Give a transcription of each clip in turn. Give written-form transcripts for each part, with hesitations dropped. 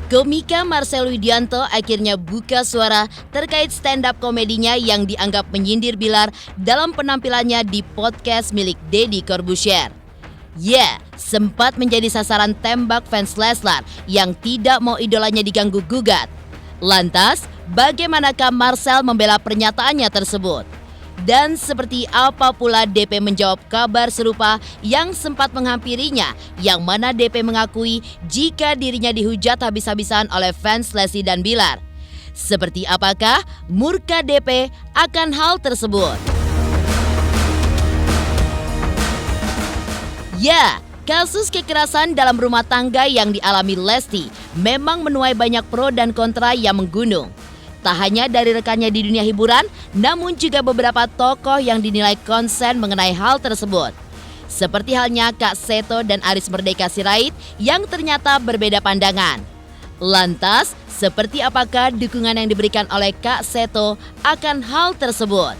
Komika Marcel Widianto akhirnya buka suara terkait stand-up komedinya yang dianggap menyindir Bilar dalam penampilannya di podcast milik Deddy Corbuzier. Ya, sempat menjadi sasaran tembak fans Leslar yang tidak mau idolanya diganggu-gugat. Lantas, bagaimanakah Marcel membela pernyataannya tersebut? Dan seperti apa pula DP menjawab kabar serupa yang sempat menghampirinya, yang mana DP mengakui jika dirinya dihujat habis-habisan oleh fans Lesti dan Bilar. Seperti apakah murka DP akan hal tersebut? Ya, kasus kekerasan dalam rumah tangga yang dialami Lesti memang menuai banyak pro dan kontra yang menggunung. Tak hanya dari rekannya di dunia hiburan, namun juga beberapa tokoh yang dinilai konsen mengenai hal tersebut. Seperti halnya Kak Seto dan Aris Merdeka Sirait yang ternyata berbeda pandangan. Lantas, seperti apakah dukungan yang diberikan oleh Kak Seto akan hal tersebut?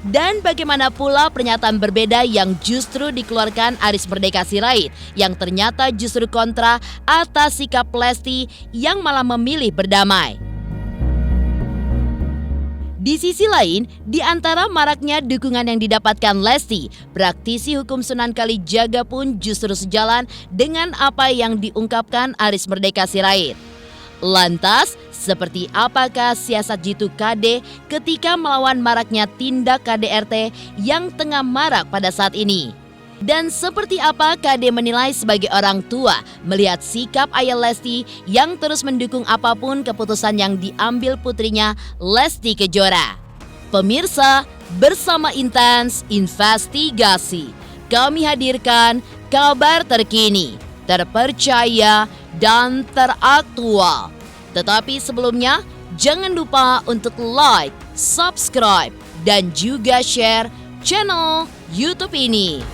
Dan bagaimana pula pernyataan berbeda yang justru dikeluarkan Aris Merdeka Sirait yang ternyata justru kontra atas sikap Lesti yang malah memilih berdamai. Di sisi lain, di antara maraknya dukungan yang didapatkan Lesti, praktisi hukum Sunan Kalijaga pun justru sejalan dengan apa yang diungkapkan Aris Merdeka Sirait. Lantas, seperti apakah siasat jitu KD ketika melawan maraknya tindak KDRT yang tengah marak pada saat ini? Dan seperti apa KD menilai sebagai orang tua melihat sikap ayah Lesti yang terus mendukung apapun keputusan yang diambil putrinya Lesti Kejora? Pemirsa, bersama Intens Investigasi, kami hadirkan kabar terkini, terpercaya, dan teraktual. Tetapi sebelumnya, jangan lupa untuk like, subscribe, dan juga share channel YouTube ini.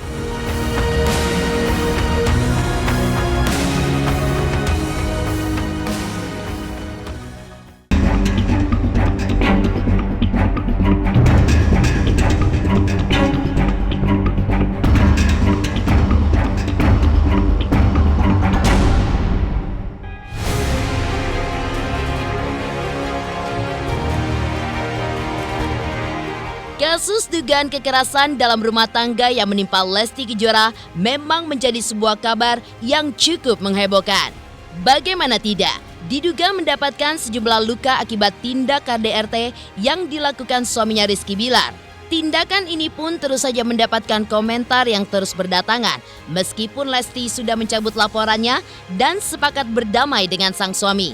Kasus dugaan kekerasan dalam rumah tangga yang menimpa Lesti Kejora memang menjadi sebuah kabar yang cukup menghebohkan. Bagaimana tidak, diduga mendapatkan sejumlah luka akibat tindak KDRT yang dilakukan suaminya Rizky Bilar. Tindakan ini pun terus saja mendapatkan komentar yang terus berdatangan, meskipun Lesti sudah mencabut laporannya dan sepakat berdamai dengan sang suami.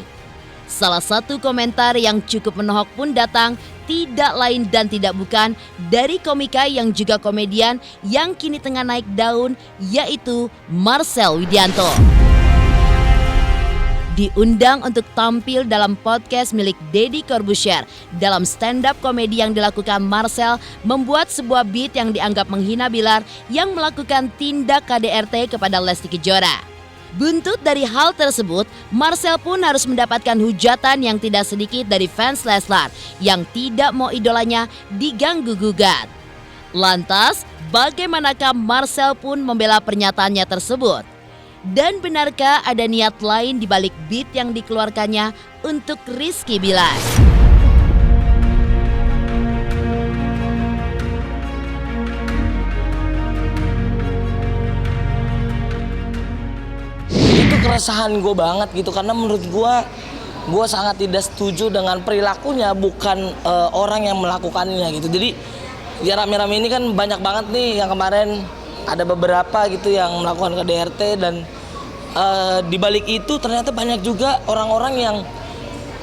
Salah satu komentar yang cukup menohok pun datang tidak lain dan tidak bukan dari komika yang juga komedian yang kini tengah naik daun, yaitu Marcel Widianto. Diundang untuk tampil dalam podcast milik Deddy Corbuzier, dalam stand-up komedi yang dilakukan Marcel membuat sebuah beat yang dianggap menghina Bilar yang melakukan tindak KDRT kepada Lesti Kejora. Buntut dari hal tersebut, Marcel pun harus mendapatkan hujatan yang tidak sedikit dari fans Leslar yang tidak mau idolanya diganggu-gugat. Lantas, bagaimanakah Marcel pun membela pernyataannya tersebut? Dan benarkah ada niat lain di balik beat yang dikeluarkannya untuk Rizky Bilar? Keresahan gue banget gitu, karena menurut gue sangat tidak setuju dengan perilakunya, bukan orang yang melakukannya gitu. Jadi ya rame-rame ini kan banyak banget nih, yang kemarin ada beberapa gitu yang melakukan KDRT, dan di balik itu ternyata banyak juga orang-orang yang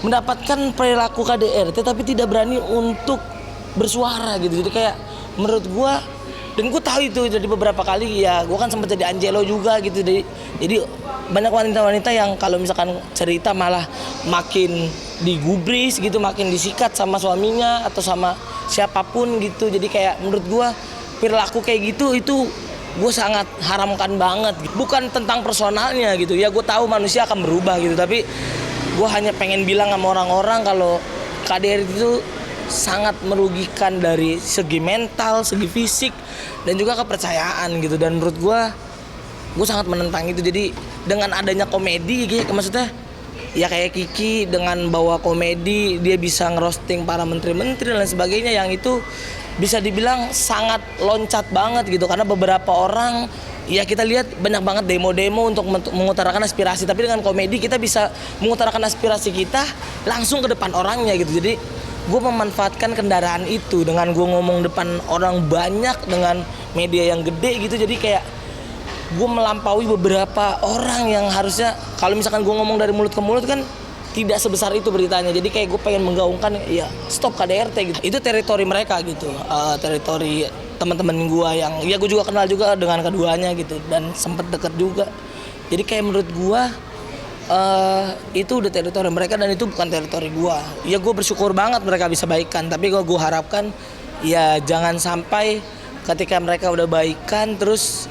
mendapatkan perilaku KDRT tapi tidak berani untuk bersuara gitu. Jadi kayak menurut gue, dan gue tahu itu jadi beberapa kali ya, gue kan sempat jadi Angelo juga gitu. Jadi banyak wanita-wanita yang kalau misalkan cerita malah makin digubris gitu, makin disikat sama suaminya atau sama siapapun gitu. Jadi kayak menurut gue perilaku kayak gitu itu gue sangat haramkan banget. Bukan tentang personalnya gitu ya, gue tahu manusia akan berubah gitu, tapi gue hanya pengen bilang sama orang-orang kalau KDRT itu sangat merugikan dari segi mental, segi fisik, dan juga kepercayaan gitu. Dan menurut gue sangat menentang itu. Jadi dengan adanya komedi gitu, maksudnya ya kayak Kiki dengan bawa komedi, dia bisa ngerosting para menteri-menteri dan lain sebagainya, yang itu bisa dibilang sangat loncat banget gitu. Karena beberapa orang, ya kita lihat banyak banget demo-demo untuk mengutarakan aspirasi, tapi dengan komedi kita bisa mengutarakan aspirasi kita langsung ke depan orangnya gitu. Jadi gue memanfaatkan kendaraan itu dengan gue ngomong depan orang banyak dengan media yang gede gitu. Jadi kayak gue melampaui beberapa orang yang harusnya kalau misalkan gue ngomong dari mulut ke mulut kan tidak sebesar itu beritanya. Jadi kayak gue pengen menggaungkan, ya stop KDRT gitu. Itu teritori mereka gitu, teritori teman-teman gue yang ya gue juga kenal juga dengan keduanya gitu, dan sempet deket juga. Jadi kayak menurut gue itu udah teritori mereka dan itu bukan teritori gue. Ya gue bersyukur banget mereka bisa baikan, tapi gue harapkan ya jangan sampai ketika mereka udah baikan terus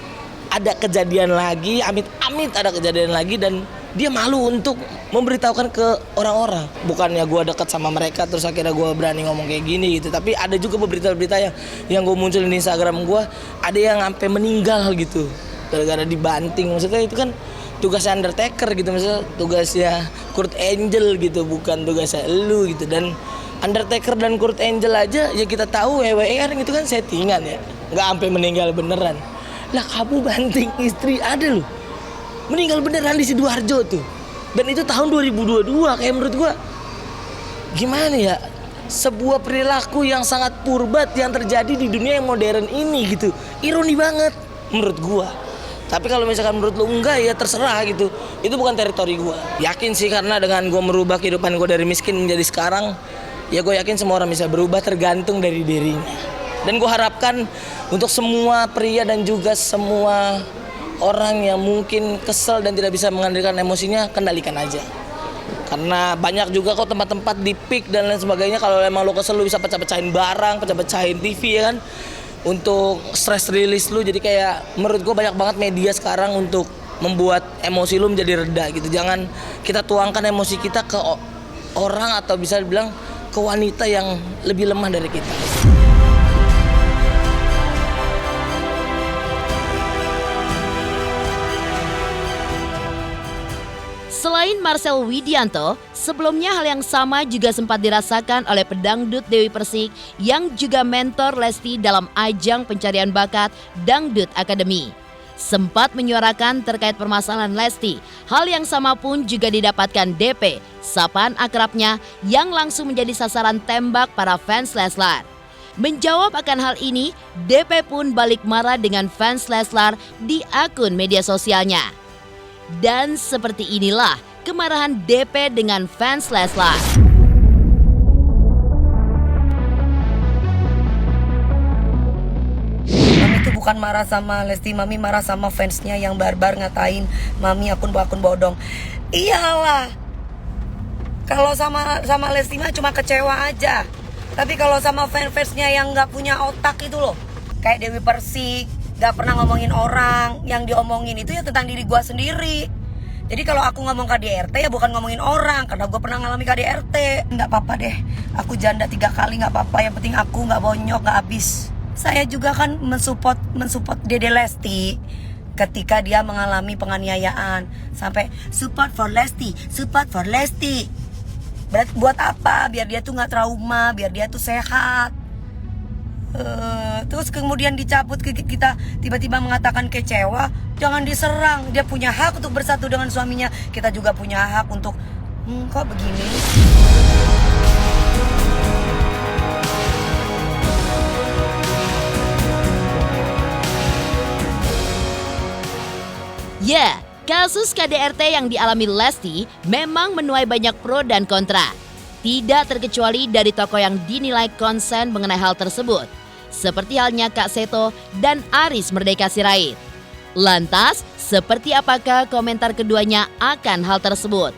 ada kejadian lagi, amit-amit ada kejadian lagi dan dia malu untuk memberitahukan ke orang-orang. Bukannya gue dekat sama mereka terus akhirnya gue berani ngomong kayak gini gitu. Tapi ada juga berita-berita yang gue munculin di Instagram gue, ada yang sampai meninggal gitu gara-gara dibanting. Maksudnya itu kan tugasnya Undertaker gitu, maksudnya tugasnya Kurt Angle gitu, bukan tugasnya elu gitu. Dan Undertaker dan Kurt Angle aja ya kita tahu WWE kan itu kan settingan ya, nggak sampai meninggal beneran. Lah kamu banting istri ada loh, meninggal beneran di Sidoarjo tuh. Dan itu tahun 2022. Kayak menurut gua gimana ya, sebuah perilaku yang sangat purbat yang terjadi di dunia yang modern ini gitu. Ironi banget menurut gua. Tapi kalau misalkan menurut lu enggak, ya terserah gitu. Itu bukan teritori gua. Yakin sih, karena dengan gua merubah kehidupan gua dari miskin menjadi sekarang, ya gua yakin semua orang bisa berubah tergantung dari dirinya. Dan gue harapkan untuk semua pria dan juga semua orang yang mungkin kesel dan tidak bisa mengendalikan emosinya, kendalikan aja. Karena banyak juga kok tempat-tempat di pik dan lain sebagainya. Kalau emang lo kesel, lo bisa pecah-pecahin barang, pecah-pecahin TV ya kan, untuk stress release lo. Jadi kayak menurut gue banyak banget media sekarang untuk membuat emosi lo menjadi reda gitu. Jangan kita tuangkan emosi kita ke orang atau bisa dibilang ke wanita yang lebih lemah dari kita. Selain Marcel Widianto, sebelumnya hal yang sama juga sempat dirasakan oleh pedangdut Dewi Persik yang juga mentor Lesti dalam ajang pencarian bakat Dangdut Academy. Sempat menyuarakan terkait permasalahan Lesti, hal yang sama pun juga didapatkan DP, sapaan akrabnya yang langsung menjadi sasaran tembak para fans Leslar. Menjawab akan hal ini, DP pun balik marah dengan fans Leslar di akun media sosialnya. Dan seperti inilah kemarahan DP dengan fans Leslar. Mami tuh bukan marah sama Lesti, Mami marah sama fansnya yang barbar ngatain Mami akun bodong. Iyalah, kalau sama Lesti mah cuma kecewa aja. Tapi kalau sama fansnya yang nggak punya otak itu loh, kayak Dewi Persik, gak pernah ngomongin orang, yang diomongin itu ya tentang diri gue sendiri. Jadi kalau aku ngomong KDRT ya bukan ngomongin orang, karena gue pernah ngalami KDRT. Gak apa-apa deh, aku janda 3 kali gak apa-apa, yang penting aku gak bonyok, gak habis. Saya juga kan mensupport Dede Lesti ketika dia mengalami penganiayaan. Sampai support for Lesti. Buat apa? Biar dia tuh gak trauma, biar dia tuh sehat. Terus kemudian dicabut, kita tiba-tiba mengatakan kecewa. Jangan diserang, dia punya hak untuk bersatu dengan suaminya. Kita juga punya hak untuk kok begini. Ya, kasus KDRT yang dialami Lesti memang menuai banyak pro dan kontra. Tidak terkecuali dari tokoh yang dinilai konsen mengenai hal tersebut, seperti halnya Kak Seto dan Aris Merdeka Sirait. Lantas, seperti apakah komentar keduanya akan hal tersebut?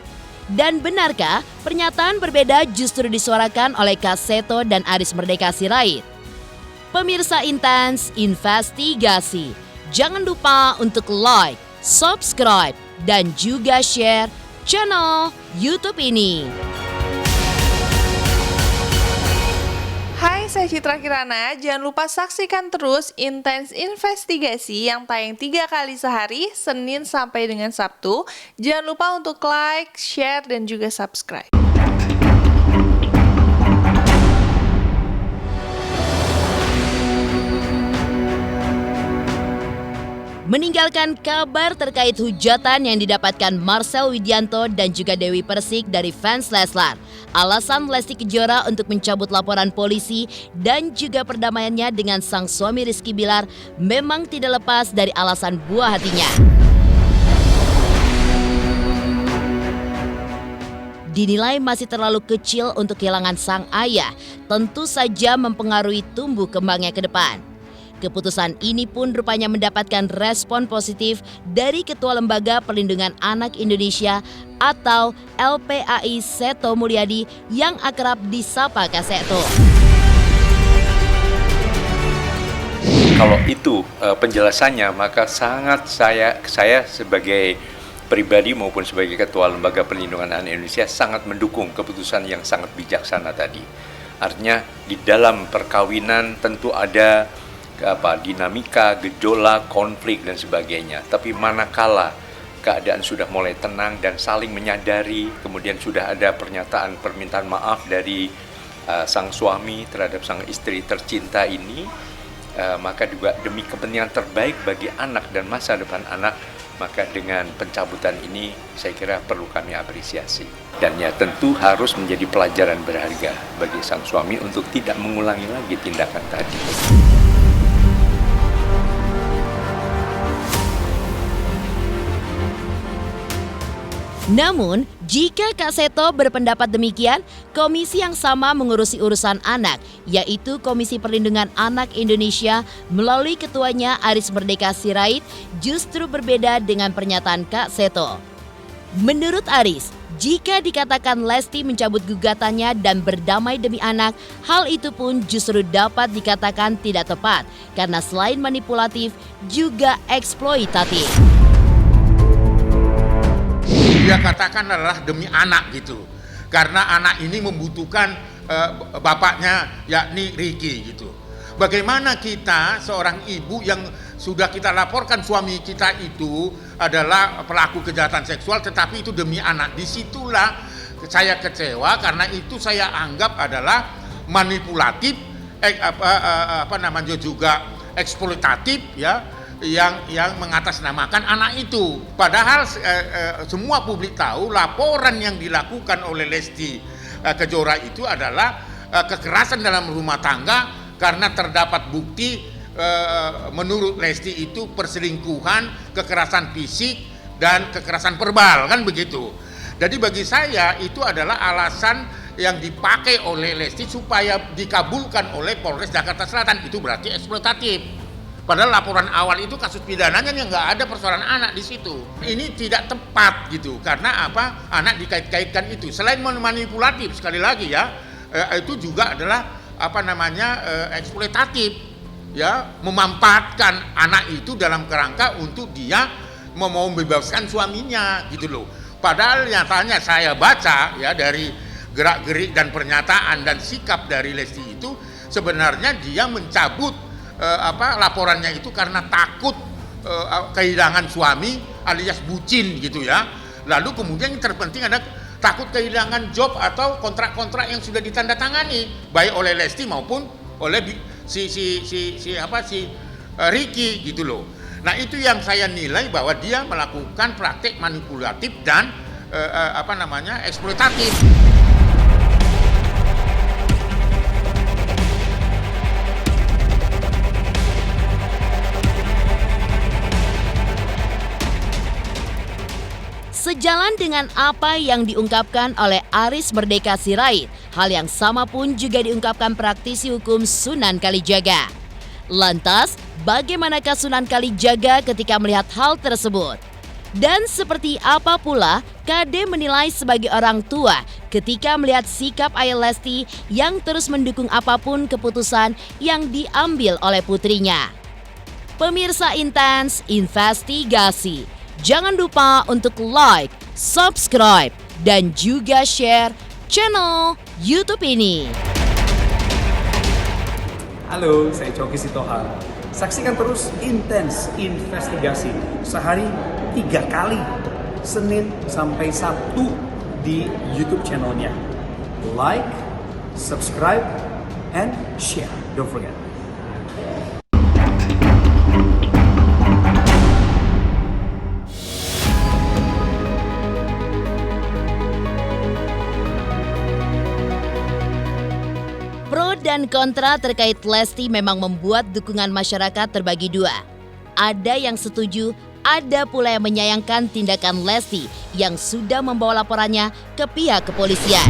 Dan benarkah pernyataan berbeda justru disuarakan oleh Kak Seto dan Aris Merdeka Sirait? Pemirsa Intens Investigasi, jangan lupa untuk like, subscribe, dan juga share channel YouTube ini. Hai saya Citra Kirana. Jangan lupa saksikan terus Intens Investigasi yang tayang 3 kali sehari, Senin sampai dengan Sabtu. Jangan lupa untuk like, share, dan juga subscribe. Meninggalkan kabar terkait hujatan yang didapatkan Marcel Widianto dan juga Dewi Persik dari fans Leslar. Alasan Lesti Kejora untuk mencabut laporan polisi dan juga perdamaiannya dengan sang suami Rizky Bilar memang tidak lepas dari alasan buah hatinya. Dinilai masih terlalu kecil untuk kehilangan sang ayah, tentu saja mempengaruhi tumbuh kembangnya ke depan. Keputusan ini pun rupanya mendapatkan respon positif dari Ketua Lembaga Perlindungan Anak Indonesia atau LPAI Seto Mulyadi yang akrab disapa Kak Seto. Kalau itu penjelasannya, maka sangat saya sebagai pribadi maupun sebagai Ketua Lembaga Perlindungan Anak Indonesia sangat mendukung keputusan yang sangat bijaksana tadi. Artinya di dalam perkawinan tentu ada dinamika, gejolak, konflik dan sebagainya. Tapi manakala keadaan sudah mulai tenang dan saling menyadari, kemudian sudah ada permintaan maaf dari sang suami terhadap sang istri tercinta ini, maka juga demi kepentingan terbaik bagi anak dan masa depan anak, maka dengan pencabutan ini saya kira perlu kami apresiasi. Dan ya tentu harus menjadi pelajaran berharga bagi sang suami untuk tidak mengulangi lagi tindakan tadi. Namun, jika Kak Seto berpendapat demikian, komisi yang sama mengurusi urusan anak, yaitu Komisi Perlindungan Anak Indonesia melalui ketuanya Aris Merdeka Sirait, justru berbeda dengan pernyataan Kak Seto. Menurut Aris, jika dikatakan Lesti mencabut gugatannya dan berdamai demi anak, hal itu pun justru dapat dikatakan tidak tepat, karena selain manipulatif, juga eksploitatif. Dia katakan adalah demi anak gitu, karena anak ini membutuhkan bapaknya yakni Ricky gitu. Bagaimana kita seorang ibu yang sudah kita laporkan suami kita itu adalah pelaku kejahatan seksual, tetapi itu demi anak. Disitulah saya kecewa, karena itu saya anggap adalah manipulatif, juga eksploitatif ya. Yang mengatasnamakan anak itu. Padahal semua publik tahu laporan yang dilakukan oleh Lesti Kejora itu adalah kekerasan dalam rumah tangga, karena terdapat bukti menurut Lesti itu perselingkuhan, kekerasan fisik dan kekerasan verbal, kan begitu. Jadi bagi saya itu adalah alasan yang dipakai oleh Lesti supaya dikabulkan oleh Polres Jakarta Selatan. Itu berarti eksploitatif. Padahal laporan awal itu kasus pidananya yang nggak ada persoalan anak di situ. Ini tidak tepat gitu, karena apa? Anak dikait-kaitkan itu. Selain manipulatif, sekali lagi ya, itu juga adalah eksploitatif, ya, memanfaatkan anak itu dalam kerangka untuk dia mau membebaskan suaminya gitu loh. Padahal nyatanya saya baca ya dari gerak-gerik dan pernyataan dan sikap dari Lesti itu, sebenarnya dia mencabut laporannya itu karena takut kehilangan suami alias bucin gitu ya. Lalu kemudian yang terpenting ada takut kehilangan job atau kontrak-kontrak yang sudah ditandatangani baik oleh Lesti maupun oleh si Ricky gitu loh. Nah, itu yang saya nilai bahwa dia melakukan praktek manipulatif dan eksploitatif. Sejalan dengan apa yang diungkapkan oleh Aris Merdeka Sirait, hal yang sama pun juga diungkapkan praktisi hukum Sunan Kalijaga. Lantas, bagaimanakah Sunan Kalijaga ketika melihat hal tersebut? Dan seperti apa pula KD menilai sebagai orang tua ketika melihat sikap ayah Lesti yang terus mendukung apapun keputusan yang diambil oleh putrinya? Pemirsa Intens Investigasi, jangan lupa untuk like, subscribe, dan juga share channel YouTube ini. Halo, saya Coki Sitohang. Saksikan terus Intens Investigasi sehari 3 kali, Senin sampai Sabtu di YouTube channelnya. Like, subscribe, and share. Don't forget. Pro dan kontra terkait Lesti memang membuat dukungan masyarakat terbagi dua. Ada yang setuju, ada pula yang menyayangkan tindakan Lesti yang sudah membawa laporannya ke pihak kepolisian.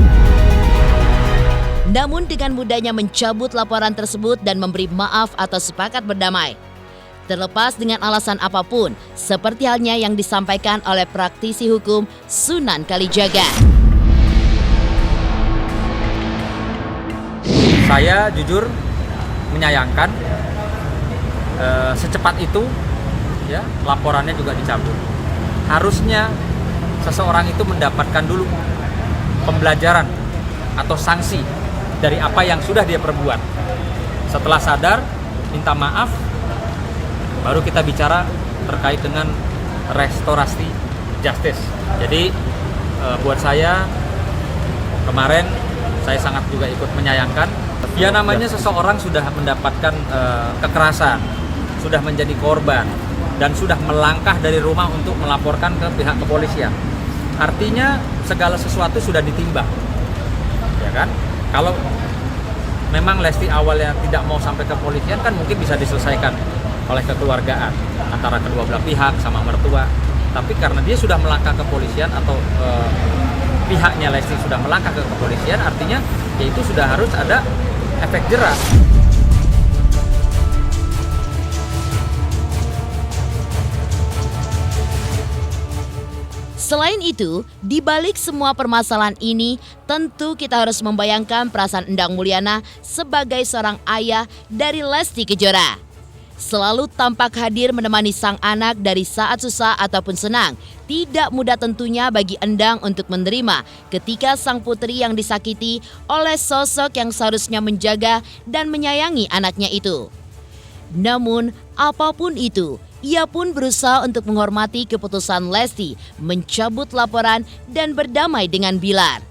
Namun dengan mudahnya mencabut laporan tersebut dan memberi maaf atau sepakat berdamai. Terlepas dengan alasan apapun, seperti halnya yang disampaikan oleh praktisi hukum Sunan Kalijaga. Saya jujur menyayangkan secepat itu ya laporannya juga dicabut. Harusnya seseorang itu mendapatkan dulu pembelajaran atau sanksi dari apa yang sudah dia perbuat. Setelah sadar, minta maaf, baru kita bicara terkait dengan restorasi justice. Jadi buat saya kemarin saya sangat juga ikut menyayangkan. Ya namanya seseorang sudah mendapatkan kekerasan, sudah menjadi korban, dan sudah melangkah dari rumah untuk melaporkan ke pihak kepolisian. Artinya segala sesuatu sudah ditimbang, ya kan? Kalau memang Lesti awalnya tidak mau sampai ke kepolisian kan mungkin bisa diselesaikan oleh kekeluargaan antara kedua belah pihak sama mertua. Tapi karena dia sudah melangkah ke kepolisian atau pihaknya Lesti sudah melangkah ke kepolisian, artinya yaitu sudah harus ada efek jerah. Selain itu, di balik semua permasalahan ini, tentu kita harus membayangkan perasaan Endang Mulyana sebagai seorang ayah dari Lesti Kejora. Selalu tampak hadir menemani sang anak dari saat susah ataupun senang. Tidak mudah tentunya bagi Endang untuk menerima ketika sang putri yang disakiti oleh sosok yang seharusnya menjaga dan menyayangi anaknya itu. Namun, apapun itu, ia pun berusaha untuk menghormati keputusan Lesti mencabut laporan dan berdamai dengan Bilar.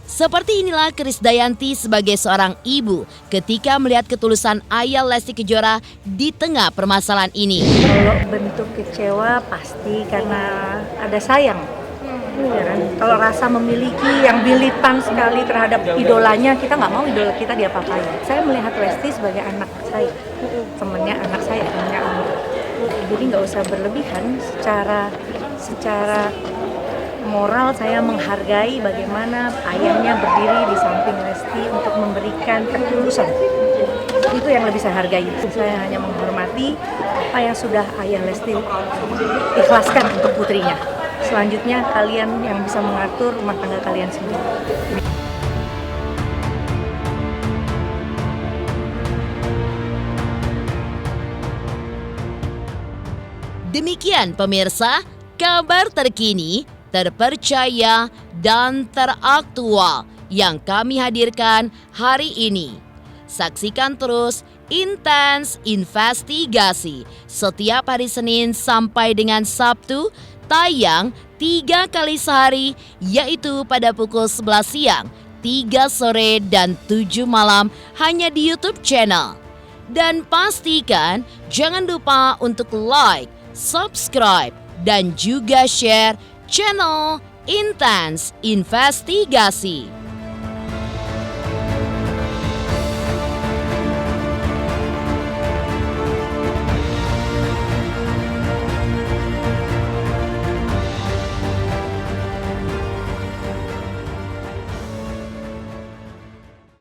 Seperti inilah Krisdayanti sebagai seorang ibu ketika melihat ketulusan ayah Lesti Kejora di tengah permasalahan ini. Kalau bentuk kecewa pasti karena ada sayang. Ya kan? Kalau rasa memiliki yang militan sekali terhadap idolanya, kita nggak mau idola kita diapa-apain. Saya melihat Lesti sebagai anak saya, temennya anak saya, temennya Amir. Jadi nggak usah berlebihan secara moral. Saya menghargai bagaimana ayahnya berdiri di samping Lesti untuk memberikan ketulusan. Itu yang lebih saya hargai. Saya hanya menghormati apa yang sudah ayah Lesti ikhlaskan untuk putrinya. Selanjutnya kalian yang bisa mengatur rumah tangga kalian sendiri. Demikian pemirsa, kabar terkini, terpercaya, dan teraktual yang kami hadirkan hari ini. Saksikan terus Intens Investigasi setiap hari Senin sampai dengan Sabtu, tayang 3 kali sehari, yaitu pada pukul 11 siang, 3 sore, dan 7 malam hanya di YouTube channel. Dan pastikan jangan lupa untuk like, subscribe, dan juga share channel Intens Investigasi.